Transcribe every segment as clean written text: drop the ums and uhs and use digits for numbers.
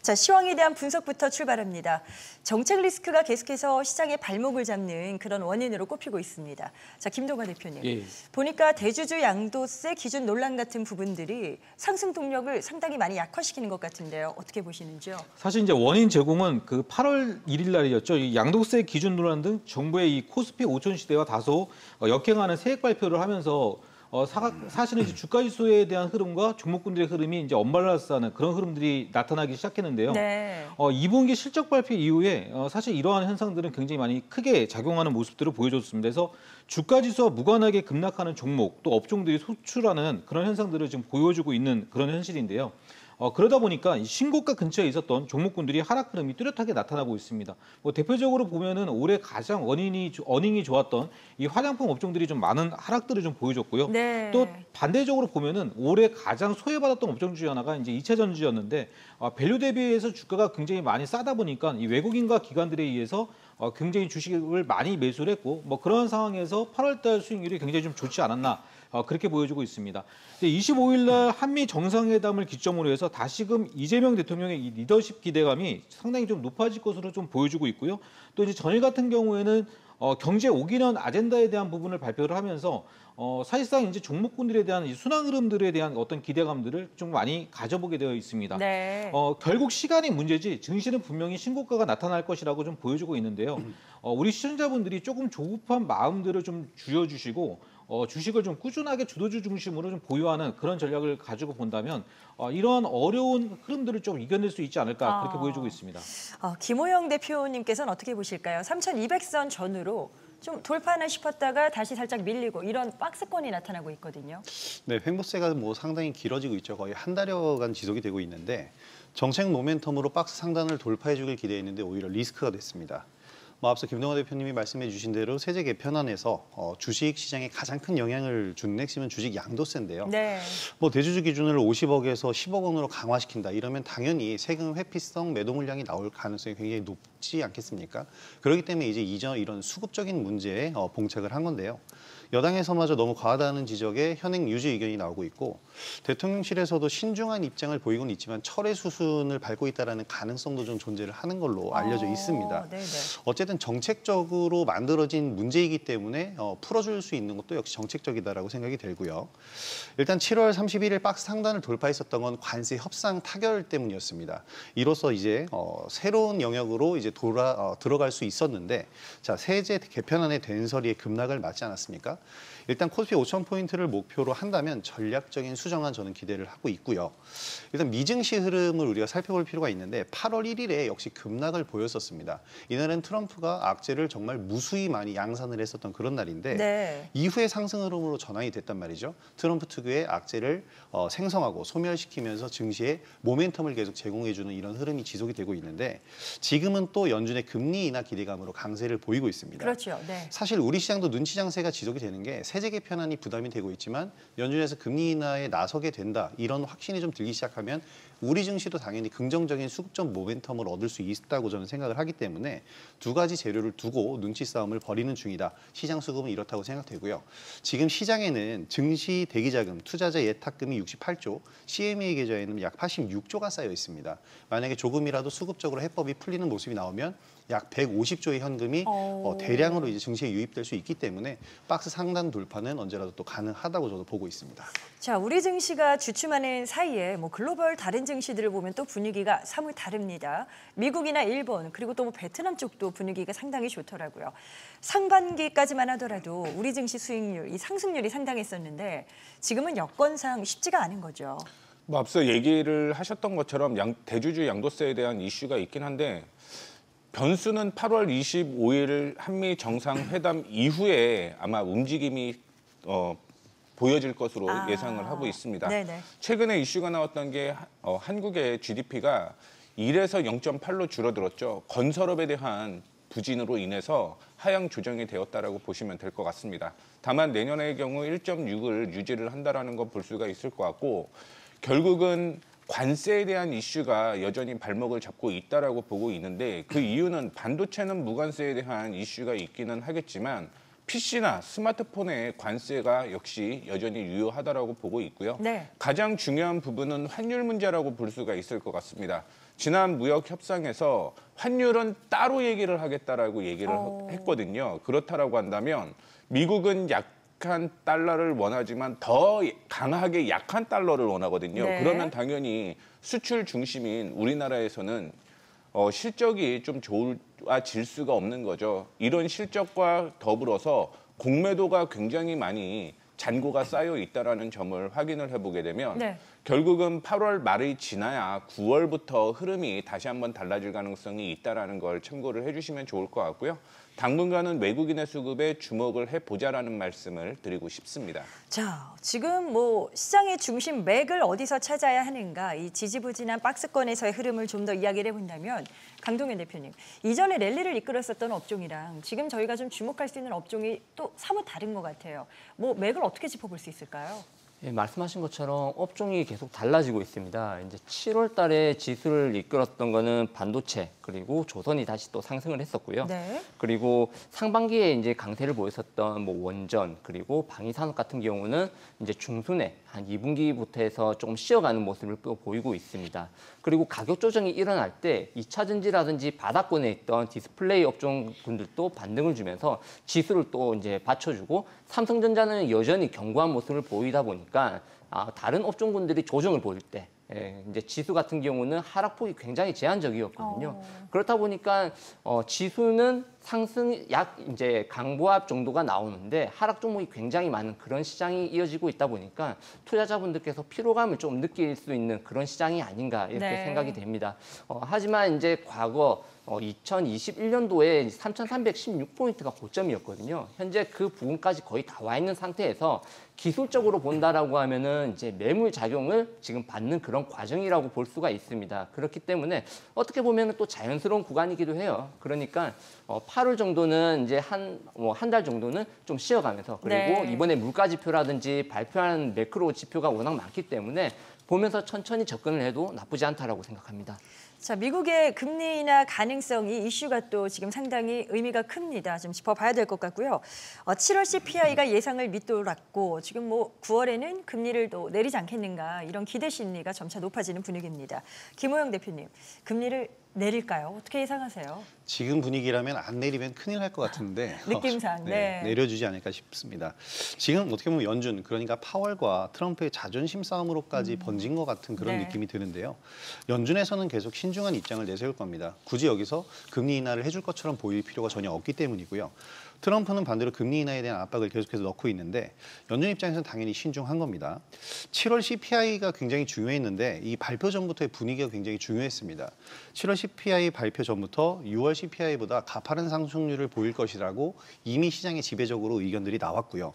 자, 시황에 대한 분석부터 출발합니다. 정책 리스크가 계속해서 시장의 발목을 잡는 그런 원인으로 꼽히고 있습니다. 자, 김동관 대표님. 예. 보니까 대주주 양도세 기준 논란 같은 부분들이 상승 동력을 상당히 많이 약화시키는 것 같은데요. 어떻게 보시는지요? 사실 이제 원인 제공은 그 8월 1일 날이었죠. 이 양도세 기준 논란 등 정부의 이 코스피 5천 시대와 다소 역행하는 세액 발표를 하면서 사실은 이제 주가 지수에 대한 흐름과 종목군들의 흐름이 이제 언밸런스하는 그런 흐름들이 나타나기 시작했는데요. 네. 2분기 실적 발표 이후에 사실 이러한 현상들은 굉장히 많이 크게 작용하는 모습들을 보여줬습니다. 그래서 주가 지수와 무관하게 급락하는 종목 또 업종들이 소출하는 그런 현상들을 지금 보여주고 있는 그런 현실인데요. 그러다 보니까 신고가 근처에 있었던 종목군들이 하락 흐름이 뚜렷하게 나타나고 있습니다. 대표적으로 보면은 올해 가장 어닝이 좋았던 이 화장품 업종들이 좀 많은 하락들을 좀 보여줬고요. 네. 또 반대적으로 보면은 올해 가장 소외받았던 업종 중에 하나가 이제 2차 전지였는데 밸류 대비해서 주가가 굉장히 많이 싸다 보니까 이 외국인과 기관들에 의해서 굉장히 주식을 많이 매수를 했고 그런 상황에서 8월달 수익률이 굉장히 좀 좋지 않았나. 그렇게 보여주고 있습니다. 25일 날 한미 정상회담을 기점으로 해서 다시금 이재명 대통령의 이 리더십 기대감이 상당히 좀 높아질 것으로 좀 보여주고 있고요. 또 이제 전일 같은 경우에는 경제 5기년 아젠다에 대한 부분을 발표를 하면서 사실상 이제 종목군들에 대한 이 순환 흐름들에 대한 어떤 기대감들을 좀 많이 가져보게 되어 있습니다. 네. 결국 시간이 문제지 증시는 분명히 신고가가 나타날 것이라고 좀 보여주고 있는데요. 우리 시청자분들이 조금 조급한 마음들을 좀 줄여주시고 주식을 좀 꾸준하게 주도주 중심으로 좀 보유하는 그런 전략을 가지고 본다면 이러한 어려운 흐름들을 좀 이겨낼 수 있지 않을까 그렇게 보여주고 있습니다. 김호영 대표님께서는 어떻게 보실까요? 3,200선 전후로 좀 돌파하나 싶었다가 다시 살짝 밀리고 이런 박스권이 나타나고 있거든요. 네, 횡보세가 상당히 길어지고 있죠. 거의 한 달여간 지속이 되고 있는데 정책 모멘텀으로 박스 상단을 돌파해 주길 기대했는데 오히려 리스크가 됐습니다. 앞서 김동관 대표님이 말씀해 주신 대로 세제 개편안에서 주식 시장에 가장 큰 영향을 주는 핵심은 주식 양도세인데요. 네. 대주주 기준을 50억에서 10억 원으로 강화시킨다. 이러면 당연히 세금 회피성 매도 물량이 나올 가능성이 굉장히 높지 않겠습니까? 그렇기 때문에 이제 이런 수급적인 문제에 봉착을 한 건데요. 여당에서마저 너무 과하다는 지적에 현행 유지 의견이 나오고 있고 대통령실에서도 신중한 입장을 보이고는 있지만 철회 수순을 밟고 있다는 가능성도 좀 존재를 하는 걸로 알려져 있습니다. 네네. 어쨌든 정책적으로 만들어진 문제이기 때문에 풀어줄 수 있는 것도 역시 정책적이다라고 생각이 들고요. 일단 7월 31일 박스 상단을 돌파했었던 건 관세 협상 타결 때문이었습니다. 이로써 이제 새로운 영역으로 이제 들어갈 수 있었는데 자 세제 개편안의 된서리에 급락을 맞지 않았습니까? 일단 코스피 5,000포인트를 목표로 한다면 전략적인 수정안 저는 기대를 하고 있고요. 일단 미증시 흐름을 우리가 살펴볼 필요가 있는데 8월 1일에 역시 급락을 보였었습니다. 이날은 트럼프가 악재를 정말 무수히 많이 양산을 했었던 그런 날인데 네. 이후에 상승 흐름으로 전환이 됐단 말이죠. 트럼프 특유의 악재를 생성하고 소멸시키면서 증시에 모멘텀을 계속 제공해주는 이런 흐름이 지속이 되고 있는데 지금은 또 연준의 금리 인하 기대감으로 강세를 보이고 있습니다. 그렇죠. 네. 사실 우리 시장도 눈치 장세가 지속이 되는 게 세제 개편안이 부담이 되고 있지만 연준에서 금리 인하에 나서게 된다. 이런 확신이 좀 들기 시작하면 우리 증시도 당연히 긍정적인 수급적 모멘텀을 얻을 수 있다고 저는 생각을 하기 때문에 두 가지 재료를 두고 눈치 싸움을 벌이는 중이다. 시장 수급은 이렇다고 생각되고요. 지금 시장에는 증시 대기자금, 투자자 예탁금이 68조, CMA 계좌에는 약 86조가 쌓여 있습니다. 만약에 조금이라도 수급적으로 해법이 풀리는 모습이 나오면 약 150조의 현금이 대량으로 이제 증시에 유입될 수 있기 때문에 박스 상단 돌파는 언제라도 또 가능하다고 저도 보고 있습니다. 자, 우리 증시가 주춤하는 사이에 글로벌 다른 증시들을 보면 또 분위기가 사뭇 다릅니다. 미국이나 일본 그리고 또 베트남 쪽도 분위기가 상당히 좋더라고요. 상반기까지만 하더라도 우리 증시 수익률, 이 상승률이 상당했었는데 지금은 여건상 쉽지가 않은 거죠. 앞서 얘기를 하셨던 것처럼 대주주 양도세에 대한 이슈가 있긴 한데 변수는 8월 25일 한미 정상회담 이후에 아마 움직임이 보여질 것으로 예상을 하고 있습니다. 네네. 최근에 이슈가 나왔던 게 한국의 GDP가 1에서 0.8로 줄어들었죠. 건설업에 대한 부진으로 인해서 하향 조정이 되었다라고 보시면 될 것 같습니다. 다만 내년의 경우 1.6을 유지를 한다라는 거 볼 수가 있을 것 같고 결국은 관세에 대한 이슈가 여전히 발목을 잡고 있다라고 보고 있는데 그 이유는 반도체는 무관세에 대한 이슈가 있기는 하겠지만 PC나 스마트폰의 관세가 역시 여전히 유효하다라고 보고 있고요. 네. 가장 중요한 부분은 환율 문제라고 볼 수가 있을 것 같습니다. 지난 무역 협상에서 환율은 따로 얘기를 하겠다라고 얘기를 했거든요. 그렇다라고 한다면 미국은 약한 달러를 원하지만 더 강하게 약한 달러를 원하거든요. 네. 그러면 당연히 수출 중심인 우리나라에서는 실적이 좀 좋아질 수가 없는 거죠. 이런 실적과 더불어서 공매도가 굉장히 많이 잔고가 쌓여 있다라는 점을 확인을 해보게 되면 네. 결국은 8월 말이 지나야 9월부터 흐름이 다시 한번 달라질 가능성이 있다라는 걸 참고를 해주시면 좋을 것 같고요. 당분간은 외국인의 수급에 주목을 해보자라는 말씀을 드리고 싶습니다. 자, 지금 뭐 시장의 중심 맥을 어디서 찾아야 하는가, 이 지지부진한 박스권에서의 흐름을 좀 더 이야기를 해본다면 강동현 대표님, 이전에 랠리를 이끌었었던 업종이랑 지금 저희가 좀 주목할 수 있는 업종이 또 사뭇 다른 것 같아요. 뭐 맥을 어떻게 짚어볼 수 있을까요? 예, 말씀하신 것처럼 업종이 계속 달라지고 있습니다. 이제 7월 달에 지수를 이끌었던 거는 반도체 그리고 조선이 다시 또 상승을 했었고요. 네. 그리고 상반기에 이제 강세를 보였었던 뭐 원전 그리고 방위산업 같은 경우는 이제 중순에 한 2분기부터 해서 조금 쉬어가는 모습을 또 보이고 있습니다. 그리고 가격 조정이 일어날 때 2차 전지라든지 바닥권에 있던 디스플레이 업종군들도 반등을 주면서 지수를 또 이제 받쳐주고 삼성전자는 여전히 견고한 모습을 보이다 보니까 다른 업종군들이 조정을 보일 때 이제 지수 같은 경우는 하락폭이 굉장히 제한적이었거든요. 그렇다 보니까 지수는 상승 약 이제 강보합 정도가 나오는데 하락 종목이 굉장히 많은 그런 시장이 이어지고 있다 보니까 투자자분들께서 피로감을 좀 느낄 수 있는 그런 시장이 아닌가 이렇게 네. 생각이 됩니다. 하지만 이제 과거 2021년도에 3,316포인트가 고점이었거든요. 현재 그 부분까지 거의 다 와 있는 상태에서 기술적으로 본다라고 하면은 이제 매물 작용을 지금 받는 그런 과정이라고 볼 수가 있습니다. 그렇기 때문에 어떻게 보면 또 자연스러운 구간이기도 해요. 그러니까 8월 정도는 이제 한 달 정도는 좀 쉬어가면서 그리고 네. 이번에 물가 지표라든지 발표한 매크로 지표가 워낙 많기 때문에 보면서 천천히 접근을 해도 나쁘지 않다라고 생각합니다. 자, 미국의 금리 인하 가능성이 이슈가 또 지금 상당히 의미가 큽니다. 좀 짚어봐야 될 것 같고요. 7월 CPI가 예상을 밑돌았고 지금 뭐 9월에는 금리를 또 내리지 않겠는가 이런 기대 심리가 점차 높아지는 분위기입니다. 김호영 대표님, 금리를 내릴까요? 어떻게 예상하세요? 지금 분위기라면 안 내리면 큰일 날 것 같은데 느낌상, 네. 내려주지 않을까 싶습니다. 지금 어떻게 보면 연준 그러니까 파월과 트럼프의 자존심 싸움으로까지 번진 것 같은 그런 네. 느낌이 드는데요. 연준에서는 계속 신중한 입장을 내세울 겁니다. 굳이 여기서 금리 인하를 해줄 것처럼 보일 필요가 전혀 없기 때문이고요. 트럼프는 반대로 금리 인하에 대한 압박을 계속해서 넣고 있는데 연준 입장에서는 당연히 신중한 겁니다. 7월 CPI가 굉장히 중요했는데 이 발표 전부터의 분위기가 굉장히 중요했습니다. 7월 CPI 발표 전부터 6월 CPI보다 가파른 상승률을 보일 것이라고 이미 시장에 지배적으로 의견들이 나왔고요.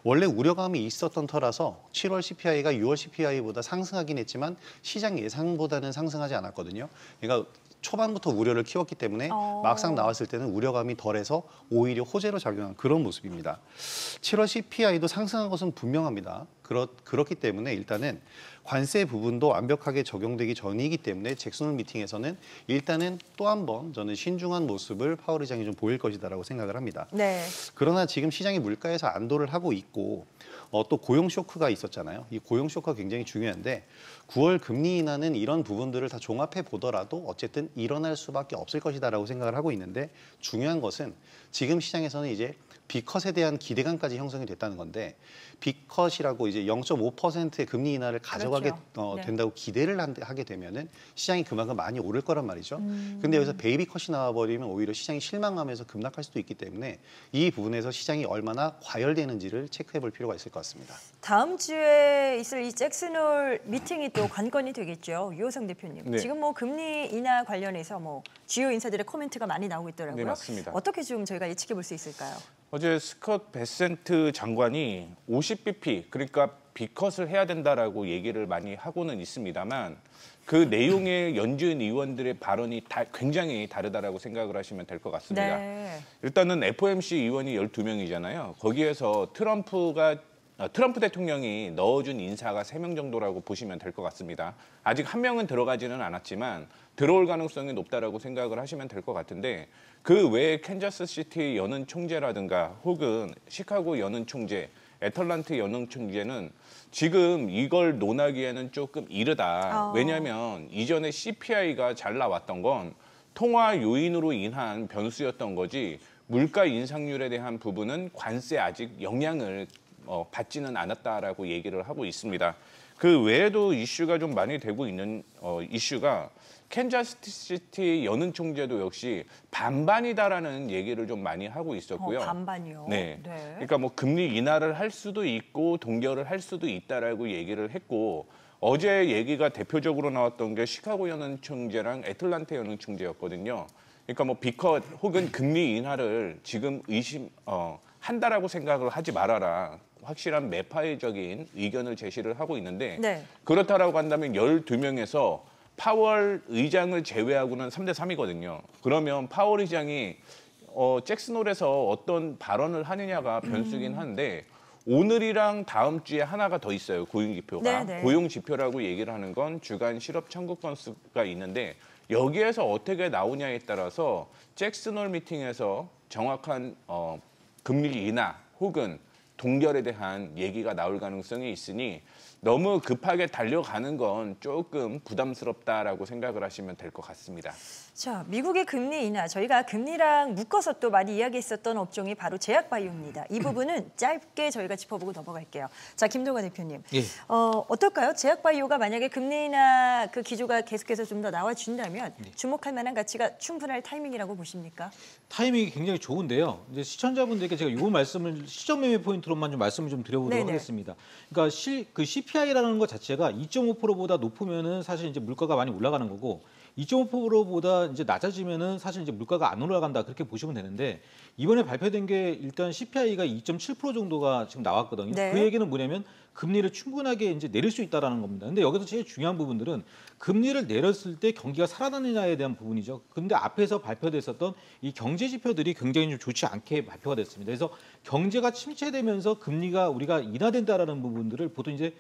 원래 우려감이 있었던 터라서 7월 CPI가 6월 CPI보다 상승하긴 했지만 시장 예상보다는 상승하지 않았거든요. 그러니까 초반부터 우려를 키웠기 때문에 막상 나왔을 때는 우려감이 덜해서 오히려 호재로 작용한 그런 모습입니다. 7월 CPI도 상승한 것은 분명합니다. 그렇기 때문에 일단은 관세 부분도 완벽하게 적용되기 전이기 때문에 잭슨홀 미팅에서는 일단은 또 한 번 저는 신중한 모습을 파월 의장이 좀 보일 것이다라고 생각을 합니다. 네. 그러나 지금 시장이 물가에서 안도를 하고 있고 또 고용 쇼크가 있었잖아요. 이 고용 쇼크가 굉장히 중요한데 9월 금리 인하는 이런 부분들을 다 종합해 보더라도 어쨌든 일어날 수밖에 없을 것이다라고 생각을 하고 있는데 중요한 것은 지금 시장에서는 이제 B컷에 대한 기대감까지 형성이 됐다는 건데 B컷이라고 이제 0.5%의 금리 인하를 가져가게 그렇죠. 네. 된다고 기대를 하게 되면은 시장이 그만큼 많이 오를 거란 말이죠. 근데 여기서 베이비 컷이 나와버리면 오히려 시장이 실망하면서 급락할 수도 있기 때문에 이 부분에서 시장이 얼마나 과열되는지를 체크해 볼 필요가 있을 것 같습니다. 다음 주에 있을 이 잭슨홀 미팅이 또 관건이 되겠죠. 유호성 대표님. 네. 지금 뭐 금리 인하 관련해서 뭐 주요 인사들의 코멘트가 많이 나오고 있더라고요. 네, 맞습니다. 어떻게 좀 저희가 예측해 볼 수 있을까요? 어제 스콧 베센트 장관이 50bp 그러니까 B컷을 해야 된다라고 얘기를 많이 하고는 있습니다만 그 내용의 연준 의원들의 발언이 굉장히 다르다라고 생각을 하시면 될 것 같습니다. 네. 일단은 FOMC 의원이 12명이잖아요. 거기에서 트럼프 대통령이 넣어준 인사가 3명 정도라고 보시면 될 것 같습니다. 아직 한 명은 들어가지는 않았지만 들어올 가능성이 높다라고 생각을 하시면 될 것 같은데 그 외에 캔자스시티 연은 총재라든가 혹은 시카고 연은 총재, 애틀란트 연흥청제는 지금 이걸 논하기에는 조금 이르다. 왜냐하면 이전에 CPI가 잘 나왔던 건 통화 요인으로 인한 변수였던 거지 물가 인상률에 대한 부분은 관세 아직 영향을 받지는 않았다라고 얘기를 하고 있습니다. 그 외에도 이슈가 좀 많이 되고 있는 이슈가 캔자스시티 연흥총재도 역시 반반이다라는 얘기를 좀 많이 하고 있었고요. 반반이요? 네. 네. 그러니까 뭐 금리 인하를 할 수도 있고 동결을 할 수도 있다라고 얘기를 했고 어제 얘기가 대표적으로 나왔던 게 시카고 연흥총재랑 애틀란타 연흥총재였거든요. 그러니까 뭐 비컷 혹은 금리 인하를 지금 한다라고 생각을 하지 말아라. 확실한 매파적인 의견을 제시를 하고 있는데 네. 그렇다라고 한다면 12명에서 파월 의장을 제외하고는 3대 3이거든요. 그러면 파월 의장이 잭슨홀에서 어떤 발언을 하느냐가 변수긴 한데 오늘이랑 다음 주에 하나가 더 있어요. 고용지표가. 네네. 고용지표라고 얘기를 하는 건 주간 실업 청구 건수가 있는데 여기에서 어떻게 나오냐에 따라서 잭슨홀 미팅에서 정확한 금리 인하 혹은 동결에 대한 얘기가 나올 가능성이 있으니 너무 급하게 달려가는 건 조금 부담스럽다라고 생각을 하시면 될 것 같습니다. 자, 미국의 금리 인하, 저희가 금리랑 묶어서 또 많이 이야기했었던 업종이 바로 제약바이오입니다. 이 부분은 짧게 저희가 짚어보고 넘어갈게요. 자, 김동관 대표님, 예. 어떨까요? 제약바이오가 만약에 금리 인하 그 기조가 계속해서 좀 더 나와준다면 주목할 만한 가치가 충분할 타이밍이라고 보십니까? 타이밍이 굉장히 좋은데요. 이제 시청자분들께 제가 이 말씀을 시점 매매 포인트로만 좀 말씀을 좀 드려보도록 네네. 하겠습니다. 그러니까 그 CPI라는 것 자체가 2.5%보다 높으면은 사실 이제 물가가 많이 올라가는 거고 2.5%보다 이제 낮아지면은 사실 이제 물가가 안 올라간다 그렇게 보시면 되는데 이번에 발표된 게 일단 CPI가 2.7% 정도가 지금 나왔거든요. 네. 그 얘기는 뭐냐면 금리를 충분하게 이제 내릴 수 있다라는 겁니다. 근데 여기서 제일 중요한 부분들은 금리를 내렸을 때 경기가 살아나느냐에 대한 부분이죠. 근데 앞에서 발표됐었던 이 경제 지표들이 굉장히 좀 좋지 않게 발표가 됐습니다. 그래서 경제가 침체되면서 금리가 우리가 인하된다라는 부분들을 보통 이제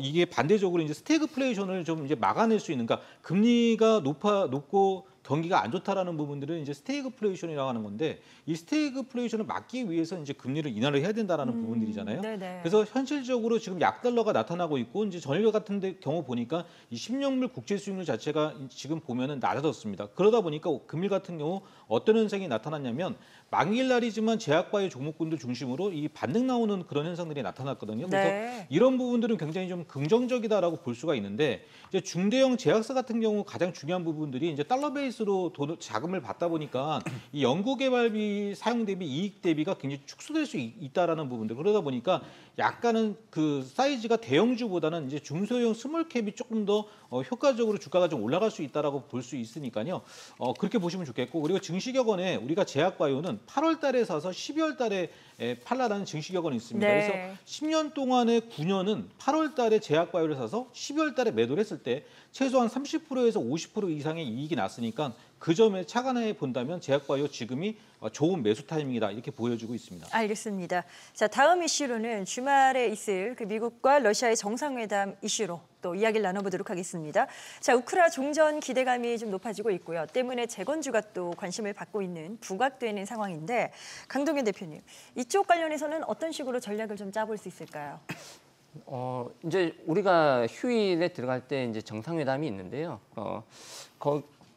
이게 반대적으로 이제 스태그플레이션을 좀 이제 막아낼 수 있는, 그러니까 금리가 높고 경기가 안 좋다라는 부분들은 이제 스태그플레이션이라고 하는 건데 이 스태그플레이션을 막기 위해서 이제 금리를 인하를 해야 된다라는 부분들이잖아요. 네네. 그래서 현실적으로 지금 약달러가 나타나고 있고 이제 전일 같은 데 경우 보니까 이 10년물 국제 수익률 자체가 지금 보면은 낮아졌습니다. 그러다 보니까 금일 같은 경우 어떤 현상이 나타났냐면 만기일날이지만 제약바이오 종목군들 중심으로 이 반등 나오는 그런 현상들이 나타났거든요. 그래서 네. 이런 부분들은 굉장히 좀 긍정적이다라고 볼 수가 있는데 이제 중대형 제약사 같은 경우 가장 중요한 부분들이 이제 달러 베이스로 자금을 받다 보니까 이 연구개발비 사용 대비 이익 대비가 굉장히 축소될 수 있다라는 부분들, 그러다 보니까 약간은 그 사이즈가 대형주보다는 이제 중소형 스몰캡이 조금 더 효과적으로 주가가 좀 올라갈 수 있다라고 볼 수 있으니까요. 그렇게 보시면 좋겠고, 그리고 증시격언에 우리가 제약바이오는 8월 달에 사서 12월 달에 팔라라는 증시격언이 있습니다. 네. 그래서 10년 동안의 9년은 8월 달에 제약바이오를 사서 12월 달에 매도를 했을 때 최소한 30%에서 50% 이상의 이익이 났으니까 그 점에 착안해 본다면 제약바이오 지금이 좋은 매수 타이밍이다 이렇게 보여주고 있습니다. 알겠습니다. 자, 다음 이슈로는 주말에 있을 그 미국과 러시아의 정상회담 이슈로 또 이야기를 나눠보도록 하겠습니다. 자, 우크라 종전 기대감이 좀 높아지고 있고요. 때문에 재건주가 또 관심을 받고 있는 부각되는 상황인데 강동현 대표님, 이쪽 관련해서는 어떤 식으로 전략을 좀 짜볼 수 있을까요? 이제 우리가 휴일에 들어갈 때 이제 정상회담이 있는데요.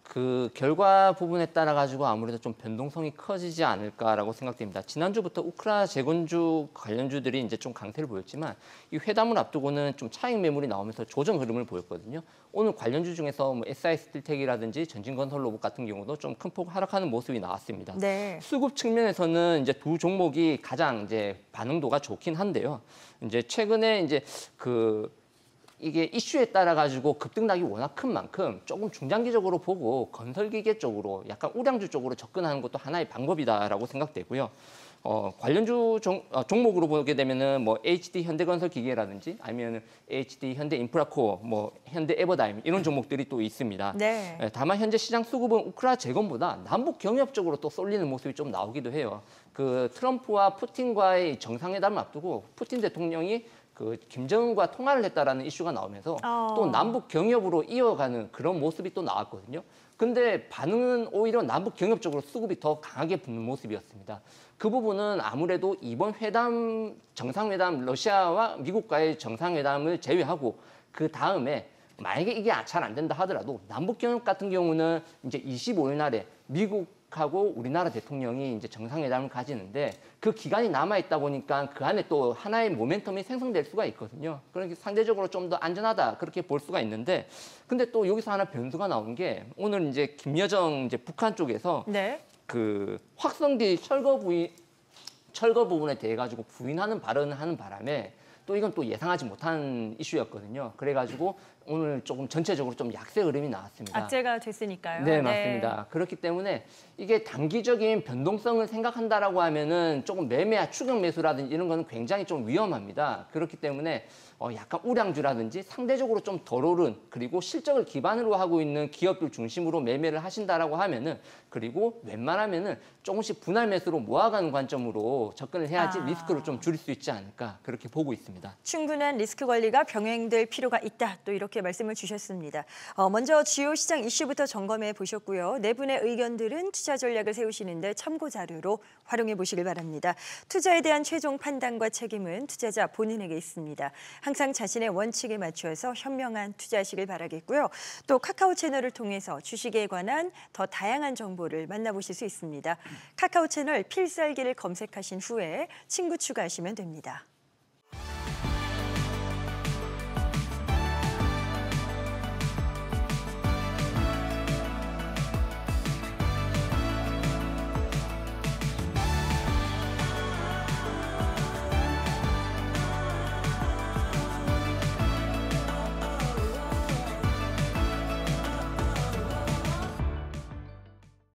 그 결과 부분에 따라 가지고 아무래도 좀 변동성이 커지지 않을까라고 생각됩니다. 지난주부터 우크라 재건주 관련주들이 이제 좀 강세를 보였지만 이 회담을 앞두고는 좀 차익 매물이 나오면서 조정 흐름을 보였거든요. 오늘 관련주 중에서 뭐 SI 스틸텍이라든지 전진건설로봇 같은 경우도 좀 큰 폭 하락하는 모습이 나왔습니다. 네. 수급 측면에서는 이제 두 종목이 가장 이제 반응도가 좋긴 한데요. 이제 최근에 이제 이게 이슈에 따라 가지고 급등락이 워낙 큰 만큼 조금 중장기적으로 보고 건설기계 쪽으로 약간 우량주 쪽으로 접근하는 것도 하나의 방법이다라고 생각되고요. 관련주 종목으로 보게 되면은 뭐 HD 현대건설기계라든지 아니면 HD 현대인프라코어, 뭐 현대에버다임 이런 종목들이 또 있습니다. 네. 다만 현재 시장 수급은 우크라 재건보다 남북 경협 쪽으로 또 쏠리는 모습이 좀 나오기도 해요. 그 트럼프와 푸틴과의 정상회담을 앞두고 푸틴 대통령이 그 김정은과 통화를 했다라는 이슈가 나오면서 또 남북 경협으로 이어가는 그런 모습이 또 나왔거든요. 근데 반응은 오히려 남북 경협 쪽으로 수급이 더 강하게 붙는 모습이었습니다. 그 부분은 아무래도 이번 회담, 정상회담, 러시아와 미국과의 정상회담을 제외하고 그 다음에 만약에 이게 잘 안 된다 하더라도 남북 경협 같은 경우는 이제 25일 날에 미국하고 우리나라 대통령이 이제 정상회담을 가지는데 그 기간이 남아 있다 보니까 그 안에 또 하나의 모멘텀이 생성될 수가 있거든요. 그러니까 상대적으로 좀 더 안전하다 그렇게 볼 수가 있는데, 근데 또 여기서 하나 변수가 나온 게 오늘 이제 김여정 이제 북한 쪽에서 네. 그 확성기 철거 부분에 대해 가지고 부인하는 발언을 하는 바람에 또 이건 또 예상하지 못한 이슈였거든요. 그래가지고 오늘 조금 전체적으로 좀 약세 흐름이 나왔습니다. 악재가 됐으니까요. 네, 맞습니다. 그렇기 때문에 이게 단기적인 변동성을 생각한다라고 하면은 조금 매매와 추격 매수라든지 이런 거는 굉장히 좀 위험합니다. 그렇기 때문에 약간 우량주라든지 상대적으로 좀 덜 오른, 그리고 실적을 기반으로 하고 있는 기업들 중심으로 매매를 하신다라고 하면은, 그리고 웬만하면은 조금씩 분할 매수로 모아가는 관점으로 접근을 해야지 리스크를 좀 줄일 수 있지 않을까 그렇게 보고 있습니다. 충분한 리스크 관리가 병행될 필요가 있다. 또 이렇게 말씀을 주셨습니다. 먼저 주요 시장 이슈부터 점검해 보셨고요. 네 분의 의견들은 투자 전략을 세우시는데 참고 자료로 활용해 보시길 바랍니다. 투자에 대한 최종 판단과 책임은 투자자 본인에게 있습니다. 항상 자신의 원칙에 맞춰서 현명한 투자하시길 바라겠고요. 또 카카오 채널을 통해서 주식에 관한 더 다양한 정보를 만나보실 수 있습니다. 카카오 채널 필살기를 검색하신 후에 친구 추가하시면 됩니다.